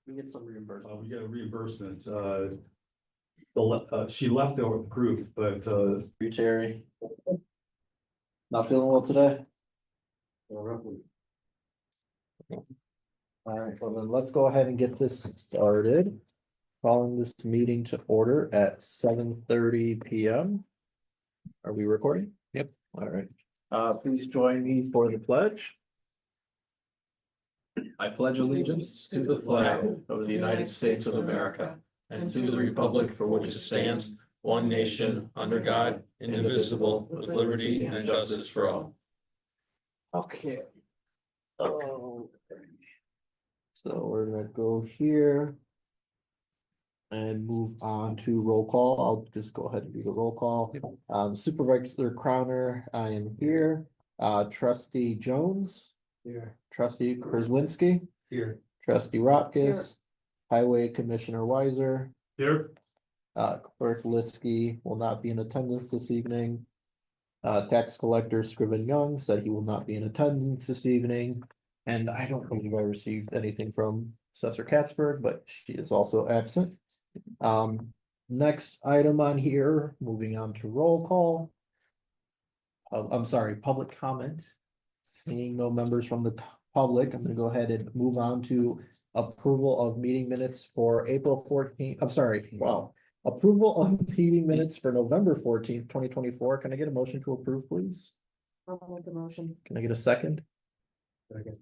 We get some reimbursement. We get a reimbursement, she left the group, but, You, Terry. Not feeling well today? All right, well then let's go ahead and get this started. Calling this meeting to order at 7:30 PM. Are we recording? Yep. All right, please join me for the pledge. I pledge allegiance to the flag of the United States of America and to the republic for which it stands, one nation, under God, indivisible, with liberty and justice for all. Okay. Oh. So we're gonna go here. And move on to roll call. I'll just go ahead and do the roll call. Supervisor Crowner, I am here. Trustee Jones. Here. Trustee Kraswinski. here. Trustee Rotkus. Highway Commissioner Weiser. Here. Clerk Liskey will not be in attendance this evening. Tax Collector Scriven Young said he will not be in attendance this evening. And I don't believe I received anything from Assessor Katzberg, but she is also absent. Next item on here, moving on to roll call. I'm sorry, public comment. Seeing no members from the public, I'm gonna go ahead and move on to approval of meeting minutes for April 14th. I'm sorry, wow. Approval of meeting minutes for November 14th, 2024. Can I get a motion to approve, please? I'll make a motion. Can I get a second? Second.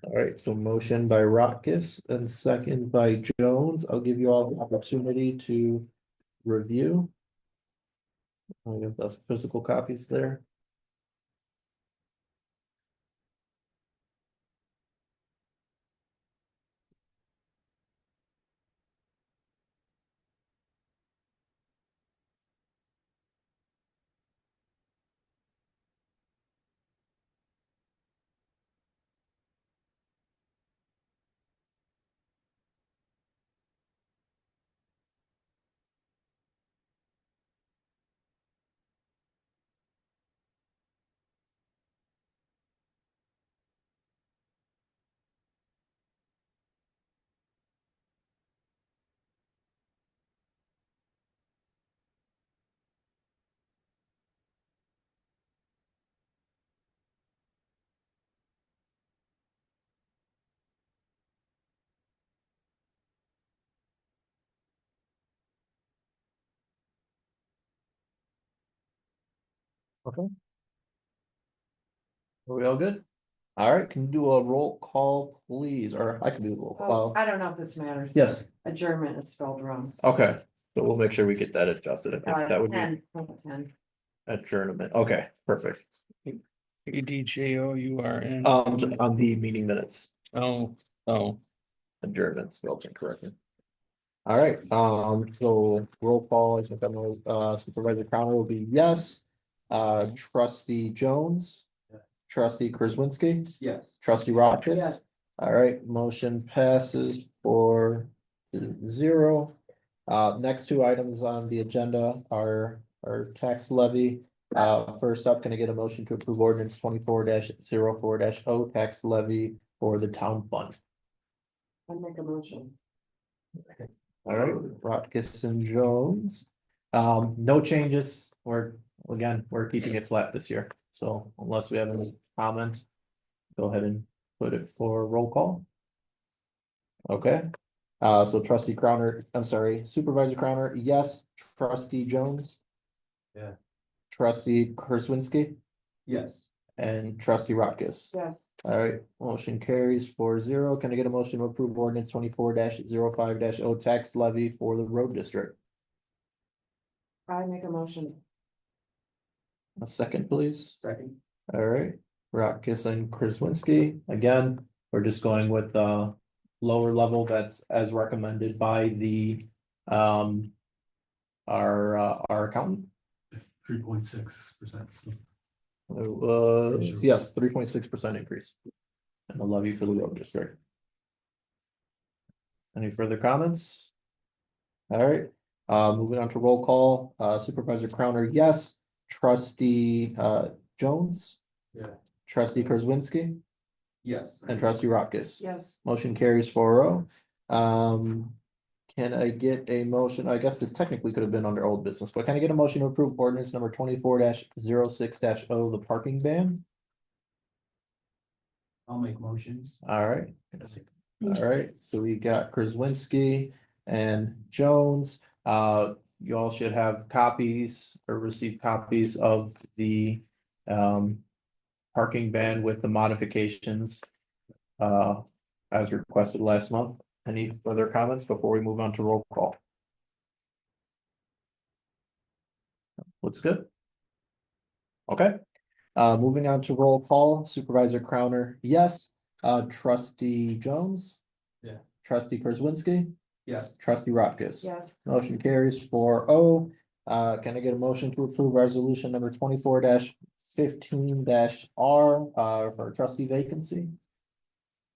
All right, so motion by Rotkus and second by Jones. I'll give you all the opportunity to review. I got the physical copies there. Okay. Are we all good? All right, can you do a roll call, please? Or I can do a roll Oh, call. I don't know if this matters. Yes, Adjournment is spelled wrong. okay, so we'll make sure we get that adjusted. I think that would be 10. adjournment. Okay, perfect. ADJOURN. On the meeting minutes, Oh, adjournment spelled incorrectly. All right, so roll call, I think I know, Supervisor Crowner will be yes. Trustee Jones. Yeah. Trustee Kraswinski. Yes. Trustee Rotkus. Yes. All right, motion passes 4-0. Next two items on the agenda are tax levy. First up, can I get a motion to approve ordinance 24-04-0 tax levy for the town fund? I'll make a motion. All right, Rotkus and Jones. No changes. We're keeping it flat this year. So unless we have any comment, go ahead and put it for roll call. Okay. So Trustee Crowner, I'm sorry, Supervisor Crowner, yes. Trustee Jones. Yeah. Trustee Kraswinski Yes. and Trustee Rotkus. Yes. All right, motion carries 4-0. Can I get a motion to approve ordinance 24-05-0 tax levy for the road district? I make a motion. A second, please. Second. All right, Rotkus and Kraswinski. Again, we're just going with the lower level that's as recommended by the our accountant. 3.6%. Yes, 3.6% increase. And the levy for the road district. Any further comments? All right, moving on to roll call, Supervisor Crowner, yes. Trustee Jones. Yeah. Trustee Kraswinski Yes. and Trustee Rotkus. Yes. Motion carries 4-0. Can I get a motion? I guess this technically could have been under old business, but can I get a motion to approve ordinance number 24-06-0, the parking ban? I'll make motions. All right. All right, so we got Krasinski and Jones. You all should have copies or receive copies of the parking ban with the modifications as requested last month. Any further comments before we move on to roll call? Looks good. Okay, moving on to roll call, Supervisor Crowner, yes. Trustee Jones? Yeah. Trustee Krasinski? Yes. Trustee Rodgers? Yes. Motion carries 4-0. Can I get a motion to approve resolution number 24-15-R for trustee vacancy?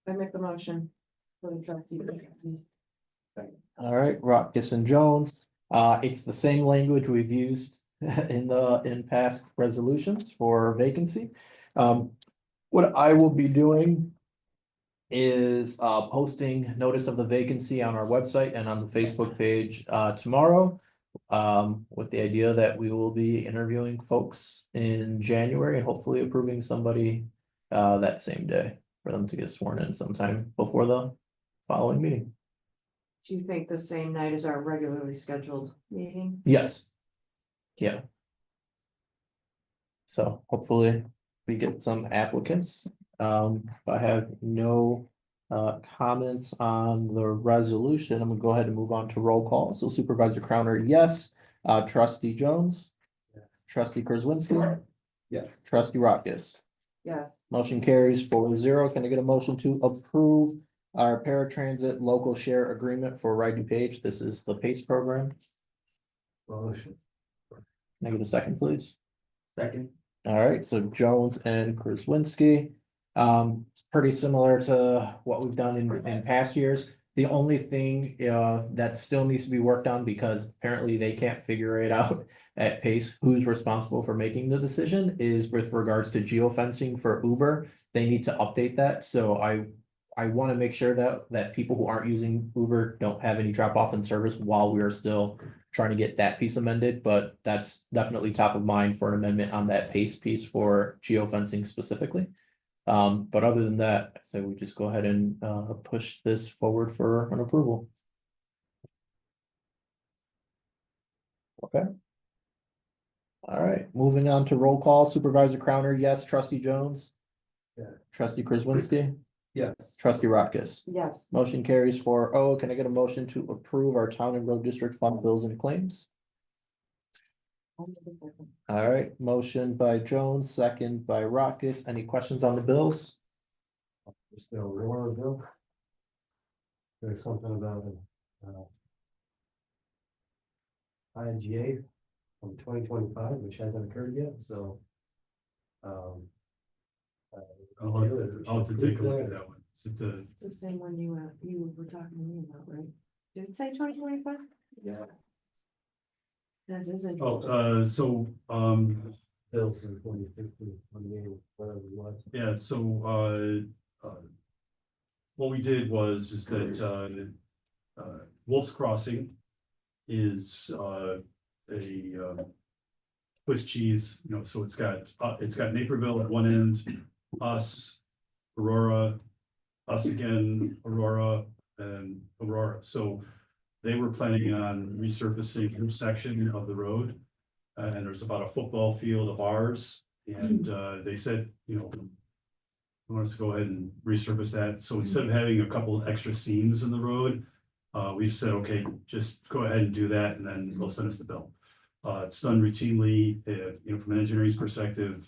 I make a motion for the trustee vacancy. All right, Rodgers and Jones. It's the same language we've used in past resolutions for vacancy. What I will be doing is posting notice of the vacancy on our website and on the Facebook page tomorrow. With the idea that we will be interviewing folks in January and hopefully approving somebody that same day for them to get sworn in sometime before the following meeting. Do you think the same night as our regularly scheduled meeting? Yes. Yeah. So hopefully we get some applicants. I have no comments on the resolution. I'm gonna go ahead and move on to roll call. So Supervisor Crowner, yes. Trustee Jones? Yeah. Trustee Krasinski? Yes. Trustee Rodgers? Yes. Motion carries 4-0. Can I get a motion to approve our paratransit local share agreement for Ride DuPage? This is the PACE program. Motion. Can I get a second, please? Second. All right, so Jones and Krasinski. It's pretty similar to what we've done in past years. The only thing that still needs to be worked on, because apparently they can't figure it out at PACE, who's responsible for making the decision, is with regards to geofencing for Uber. They need to update that, so I want to make sure that people who aren't using Uber don't have any drop off in service while we are still trying to get that piece amended, but that's definitely top of mind for an amendment on that PACE piece for geofencing specifically. But other than that, I say we just go ahead and push this forward for an approval. Okay. All right, moving on to roll call. Supervisor Crowner, yes. Trustee Jones? Yeah. Trustee Krasinski? Yes. Trustee Rodgers? Yes. Motion carries 4-0. Can I get a motion to approve our town and road district fund bills and claims? All right, motion by Jones, second by Rodgers. Any questions on the bills? Just the Aurora bill. There's something about IGA from 2025, which hasn't occurred yet, so. I'll have to take a look at that one. Is it the, It's the same one you were talking to me about, right? Did it say 2025? Yeah. That isn't. Bills in 2015, 28, whatever it was. yeah, so, what we did is that, Wolf's Crossing is, a, Swiss cheese, so it's got Naperville at one end, us, Aurora, us again, Aurora, and Aurora. So they were planning on resurfacing each section of the road. And there's about a football field of ours, and they said, we want us to go ahead and resurface that. So instead of having a couple of extra seams in the road, we've said, okay, just go ahead and do that, and then they'll send us the bill. It's done routinely, from an engineering perspective.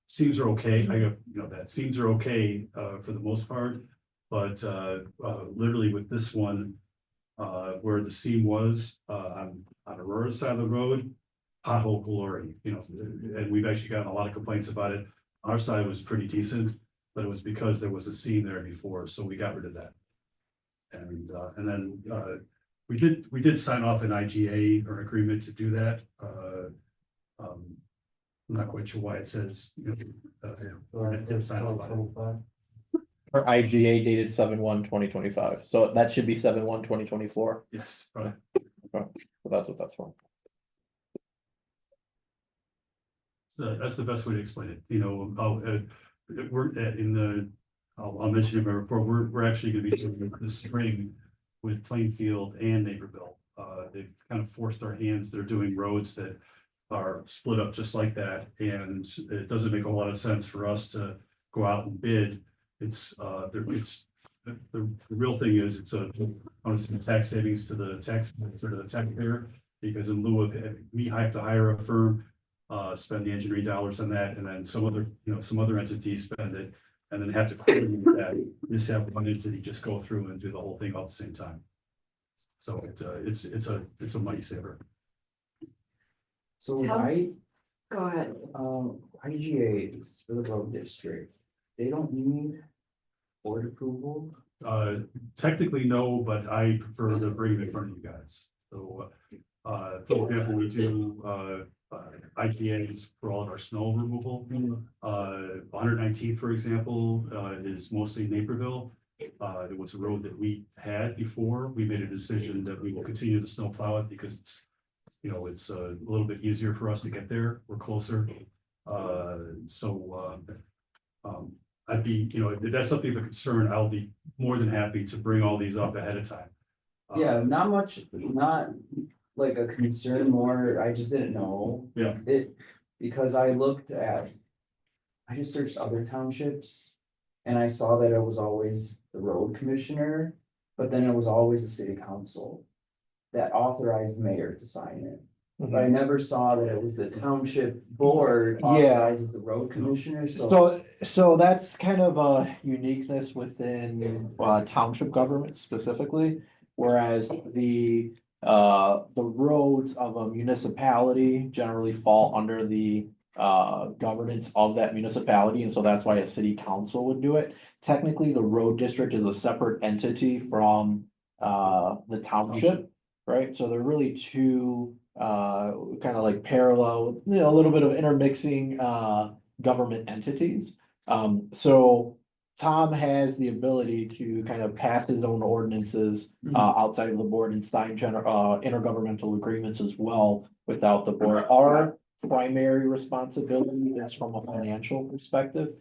Seams are okay. That seams are okay for the most part, but literally with this one, where the seam was on Aurora's side of the road, pothole glory, and we've actually gotten a lot of complaints about it. Our side was pretty decent, but it was because there was a seam there before, so we got rid of that. And then we did sign off an IGA or agreement to do that. I'm not quite sure why it says, did sign off on Or IGA dated 7/1/2025, so that should be 7/1/2024, Yes, right. so that's what that's for. So that's the best way to explain it, you know, we're in the, I'll mention in my report, we're actually gonna be doing this spring with Plainfield and Naperville. They've kind of forced our hands, they're doing roads that are split up just like that, and it doesn't make a lot of sense for us to go out and bid. It's, the real thing is, it's honestly tax savings to the taxpayer, because in lieu of me have to hire a firm, spend the engineering dollars on that, and then some other entities spend it, and then have to coordinate that. Just have one entity just go through and do the whole thing all at the same time. So it's a money saver. So Tell- I, Go ahead. IGA is for the road district, they don't need board approval. Technically, no, but I prefer to bring it in front of you guys. So, for example, we do, IGAs for all of our snow removal. 119th, for example, is mostly Naperville. It was a road that we had before. We made a decision that we will continue to snow plow it because it's, you know, it's a little bit easier for us to get there. We're closer. I'd be, you know, if that's something of a concern, I'll be more than happy to bring all these up ahead of time. Yeah, not much, not like a concern, more, I just didn't know. Yeah. It, because I looked at, I just searched other townships. And I saw that it was always the road commissioner, but then it was always the city council. That authorized the mayor to sign it, but I never saw that it was the township board Yeah. authorizes the road commissioner, so. So that's kind of a uniqueness within township government specifically. Whereas the roads of a municipality generally fall under the governance of that municipality, and so that's why a city council would do it. Technically, the road district is a separate entity from the township, right? So they're really two kind of like parallel, you know, a little bit of intermixing government entities. So Tom has the ability to kind of pass his own ordinances outside of the board and sign intergovernmental agreements as well without the board. Our primary responsibility is from a financial perspective.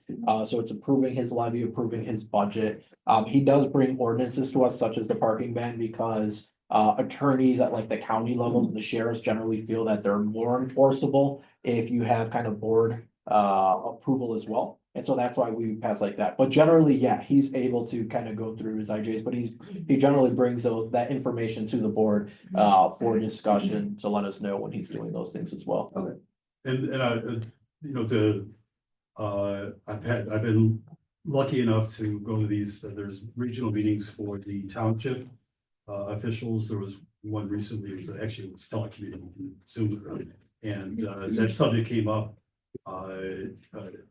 So it's approving his levy, approving his budget. He does bring ordinances to us such as the parking ban because attorneys at like the county level and the sheriffs generally feel that they're more enforceable if you have kind of board approval as well. And so that's why we pass like that. But generally, yeah, he's able to kind of go through his IJs, but he generally brings that information to the board for discussion to let us know when he's doing those things as well. Okay. And I, you know, I've been lucky enough to go to these, there's regional meetings for the township officials. There was one recently, it was telecommunications, Zoom, and that subject came up.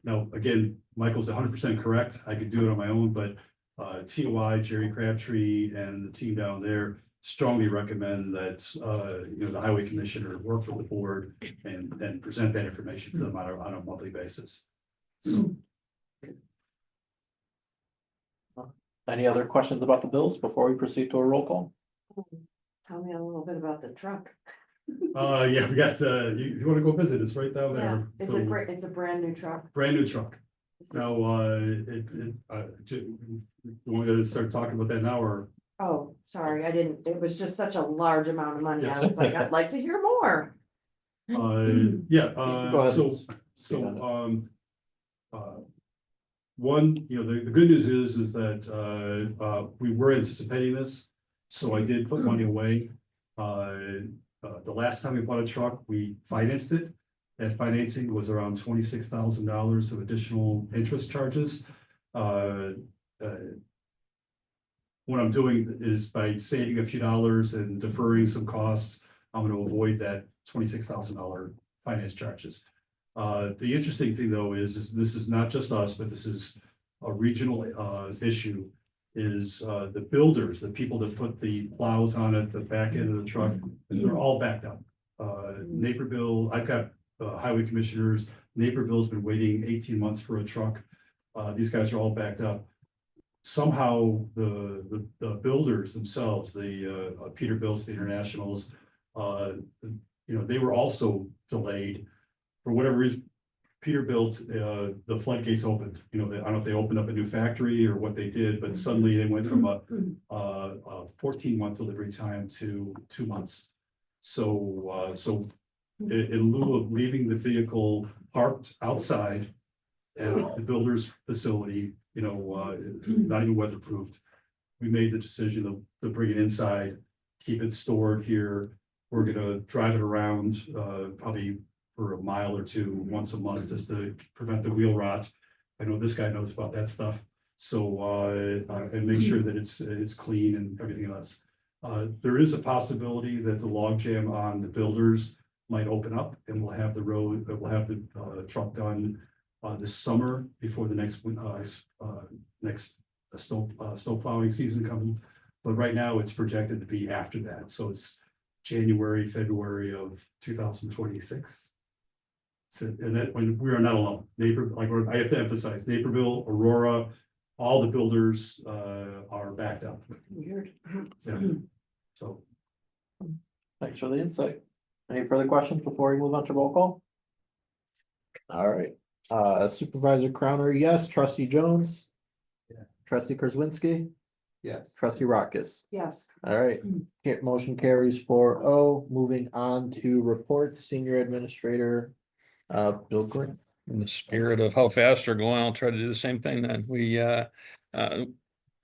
Now, again, Michael's 100% correct. I could do it on my own, but TOI, Jerry Crabtree and the team down there strongly recommend that, you know, the highway commissioner work with the board and present that information to them on a monthly basis. So. Any other questions about the bills before we proceed to a roll call? Tell me a little bit about the truck. Yeah, we got, you wanna go visit, it's right down Yeah, there. it's a brand new truck. Brand new truck. Now, want to start talking about that now, or? Oh, sorry, I didn't, it was just such a large amount of money. I Yes. was like, I'd like to hear more. Yeah, Go ahead. so, one, you know, the good news is that, we were anticipating this, so I did put money away. The last time we bought a truck, we financed it. That financing was around $26,000 of additional interest charges. What I'm doing is by saving a few dollars and deferring some costs, I'm gonna avoid that $26,000 finance charges. The interesting thing though is this is not just us, but this is a regional issue. Is the builders, the people that put the plows on it, the back end of the truck, they're all backed up. Naperville, I've got highway commissioners, Naperville's been waiting 18 months for a truck. These guys are all backed up. somehow the builders themselves, the Peterbilt's, the Internationals, they were also delayed for whatever reason. Peterbilt, the floodgates opened, I don't know if they opened up a new factory or what they did, but suddenly they went from a 14-month delivery time to 2 months. So, in lieu of leaving the vehicle parked outside at the builder's facility, not even weatherproofed, we made the decision to bring it inside, keep it stored here. We're gonna drive it around, probably for a mile or two once a month, just to prevent the wheel rot. I know this guy knows about that stuff. So, and make sure that it's clean and everything else. There is a possibility that the log jam on the builders might open up, and we'll have the truck done this summer before the next snow plowing season comes. But right now it's projected to be after that, so it's January, February of 2026. So, and that when we are not alone, I have to emphasize, Naperville, Aurora, all the builders are backed up. Weird. Yeah. So Thanks for the insight. Any further questions before we move on to roll call? All right, Supervisor Crowner, yes. Trustee Jones? Yeah. Trustee Kurzwinski? Yes. Trustee Rockis? Yes. All right, motion carries 4-0. Moving on to reports, Senior Administrator Bill Green. In the spirit of how fast they're going, I'll try to do the same thing then.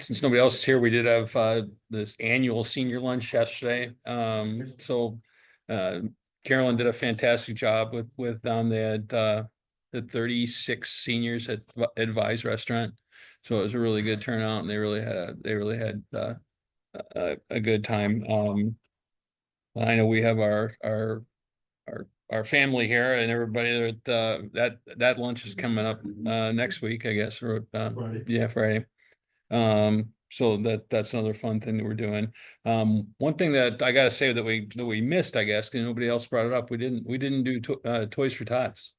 Since nobody else is here, we did have this annual senior lunch yesterday. So Carolyn did a fantastic job with the 36 seniors at Advise Restaurant. So it was a really good turnout, and they really had a good time. I know we have our family here and everybody that lunch is coming up next week, I guess, or Friday. yeah, Friday. So that's another fun thing that we're doing. One thing that I gotta say that we missed, I guess, because nobody else brought it up, we didn't do Toys for Tots.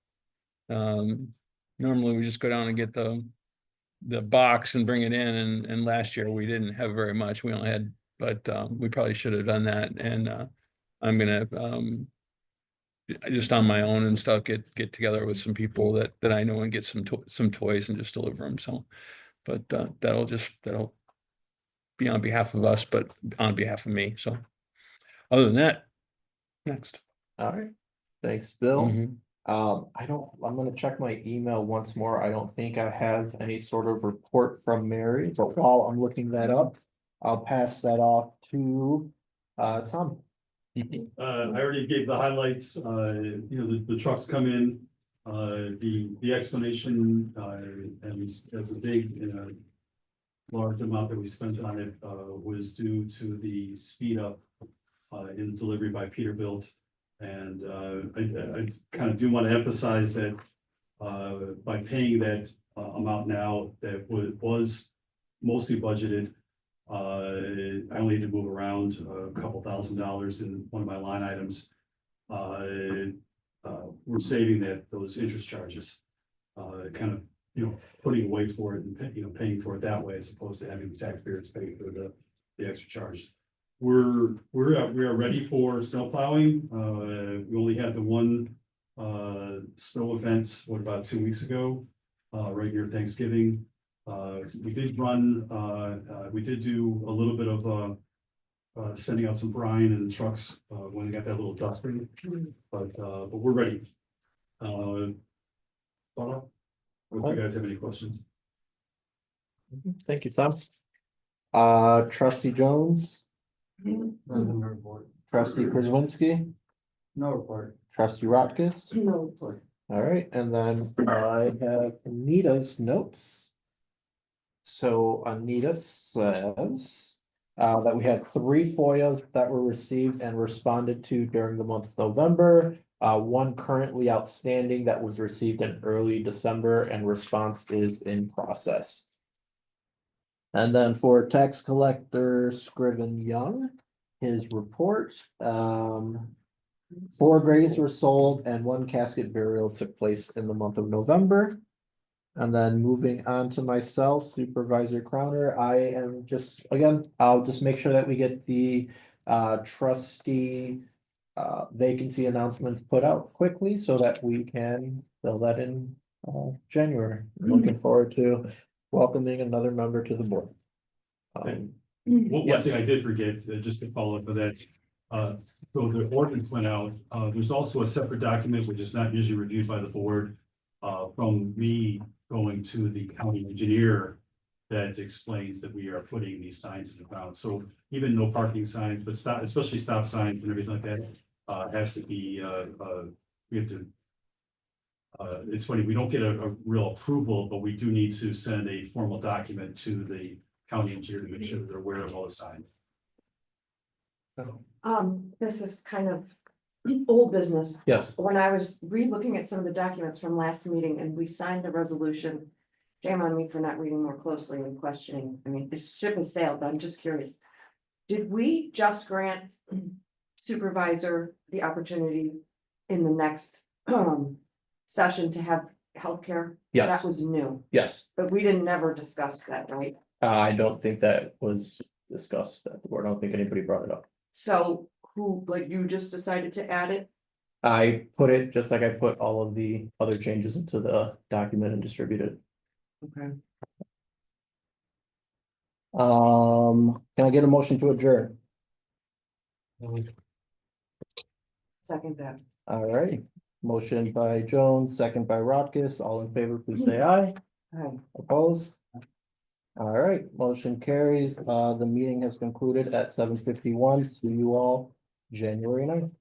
Normally we just go down and get the box and bring it in, and last year we didn't have very much. We only had, but we probably should have done that. And I'm gonna just on my own and stuff get together with some people that I know and get some toys and just deliver them. So, but that'll be on behalf of us, but on behalf of me. So, other than that, next. All right, thanks, Bill. Mhm. I'm gonna check my email once more. I don't think I have any sort of report from Mary, but while I'm looking that up, I'll pass that off to Tom. I already gave the highlights, the trucks come in, the explanation, and that's a big, large amount that we spent on it, was due to the speed up, in delivery by Peterbilt. And, I kind of do want to emphasize that, by paying that amount now that was mostly budgeted, I only had to move around a couple $1,000s in one of my line items. We're saving those interest charges, kind of, putting away for it and, paying for it that way, as opposed to having the taxpayers pay for the extra charges. We are ready for snow plowing. We only had the one snow event, about 2 weeks ago, right near Thanksgiving. We did do a little bit of sending out some brine and trucks when we got that little dusting, but we're ready. If you guys have any questions. Thank you, Tom. Trustee Jones, Nothing to report. Trustee Kurzwinski, No report. Trustee Rockis. No report. All right, and then I have Anita's notes. So Anita says that we had 3 FOIAs that were received and responded to during the month of November. One currently outstanding that was received in early December, and response is in process. And then for tax collector Scriven Young, his report, 4 graves were sold and 1 casket burial took place in the month of November. And then moving on to myself, Supervisor Crowner, I am just, again, I'll just make sure that we get the trustee vacancy announcements put out quickly so that we can fill that in January. Looking forward to welcoming another member to the board. One Yes. thing I did forget, just to follow up with that, so the ordinance went out, there's also a separate document which is not usually reviewed by the board. From me going to the county engineer that explains that we are putting these signs in the ground. So even no parking signs, but stop, especially stop signs and everything like that, has to be, we have to. It's funny, we don't get a real approval, but we do need to send a formal document to the county engineer to make sure that they're aware of all the signs. This is kind of old business. Yes, When I was re-looking at some of the documents from last meeting and we signed the resolution. Shame on me for not reading more closely and questioning. I mean, this ship has sailed, but I'm just curious. Did we just grant supervisor the opportunity in the next session to have healthcare? yes, That was new, yes. but we didn't never discuss that, right? I don't think that was discussed at the board. I don't think anybody brought it up. So who, like you just decided to add it? I put it just like I put all of the other changes into the document and distributed it. Okay. Can I get a motion to adjourn? Second that. All right, motion by Jones, second by Rodgers, all in favor, please say aye. Okay. Opposed? All right, motion carries. The meeting has concluded at 7:51. See you all January 9th.